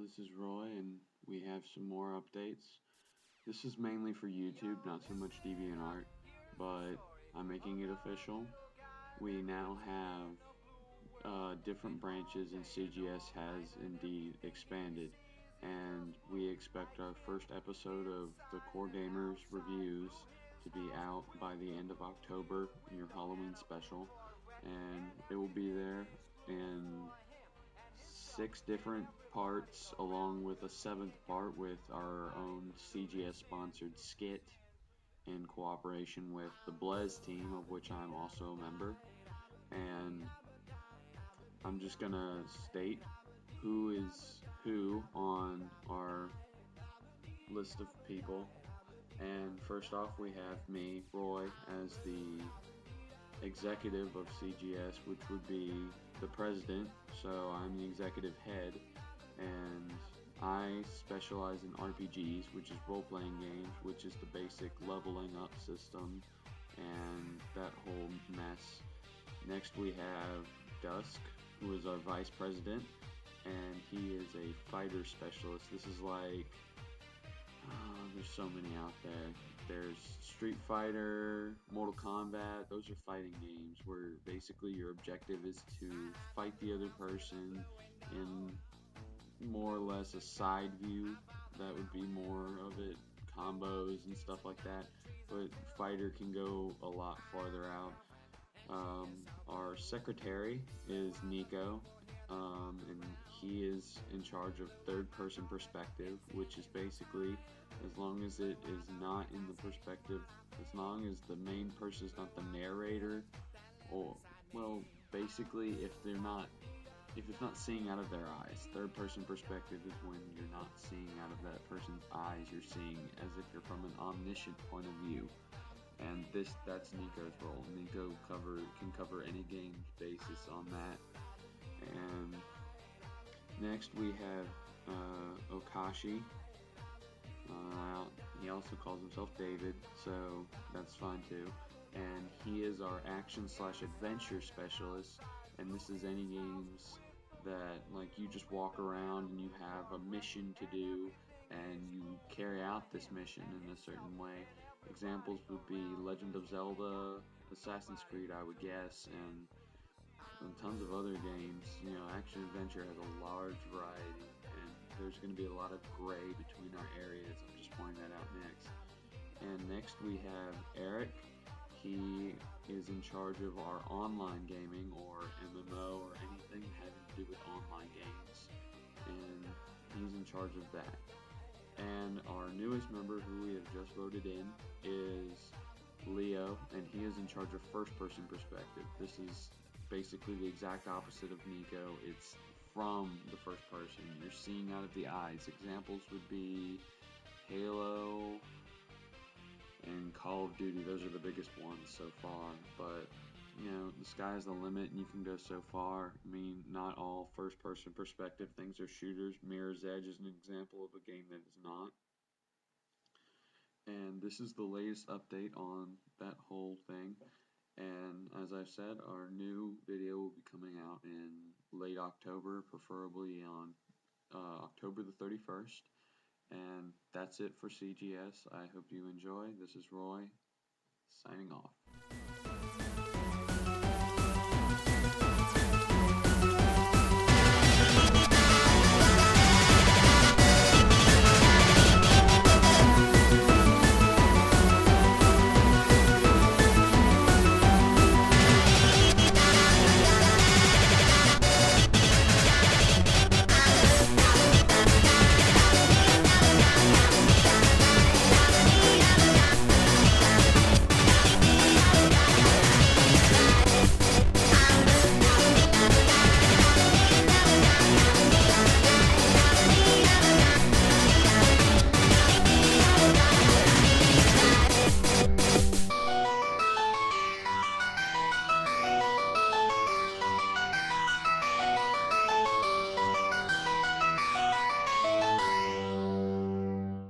this is Roy, and we have some more updates. This is mainly for YouTube, not so much DeviantArt, but I'm making it official. We now have different branches, and CGS has indeed expanded. And we expect our first episode of the Core Gamers reviews to be out by the end of October in your Halloween special. And it will be there in 6 different parts, along with a 7th part with our own CGS sponsored skit in cooperation with the Blaze team, of which I'm also a member. And I'm just gonna state who is who on our list of people. And first off, we have me, Roy, as the executive of CGS, which would be the president. So I'm the executive head, and I specialize in RPGs, which is role-playing games, which is the basic leveling up system and that whole mess. Next we have Dusk, who is our vice president, and he is a fighter specialist. This is like, there's so many out there. There's Street Fighter, Mortal Kombat. Those are fighting games where basically your objective is to fight the other person in more or less a side view. That would be more of it, combos and stuff like that. But fighter can go a lot farther out. Our secretary is Nico, and he is in charge of third-person perspective, which is basically as long as it is not in the perspective, as long as the main person is not the narrator, or, well, basically if it's not seeing out of their eyes. Third-person perspective is when you're not seeing out of that person's eyes, you're seeing as if you're from an omniscient point of view. And that's Nico's role. Nico can cover any game basis on that. And next we have Okashi. He also calls himself David, so that's fine too. And he is our action/adventure specialist. And this is any games that like you just walk around and you have a mission to do, and you carry out this mission in a certain way. Examples would be Legend of Zelda, Assassin's Creed, I would guess, and tons of other games. Action adventure has a large variety, and there's going to be a lot of gray between our areas. I'm just pointing that out next. And next we have Eric. He is in charge of our online gaming, or MMO, or anything having to do with online games, and he's in charge of that. And our newest member, who we have just voted in, is Leo, and he is in charge of first-person perspective. This is basically the exact opposite of Nico. It's from the first person. You're seeing out of the eyes. Examples would be Halo and Call of Duty. Those are the biggest ones so far, but the sky's the limit and you can go so far. I mean, not all first-person perspective things are shooters. Mirror's Edge is an example of a game that is not. And this is the latest update on that whole thing. And as I've said, our new video will be coming out in late October, preferably on October the 31st. And that's it for CGS. I hope you enjoy. This is Roy, signing off.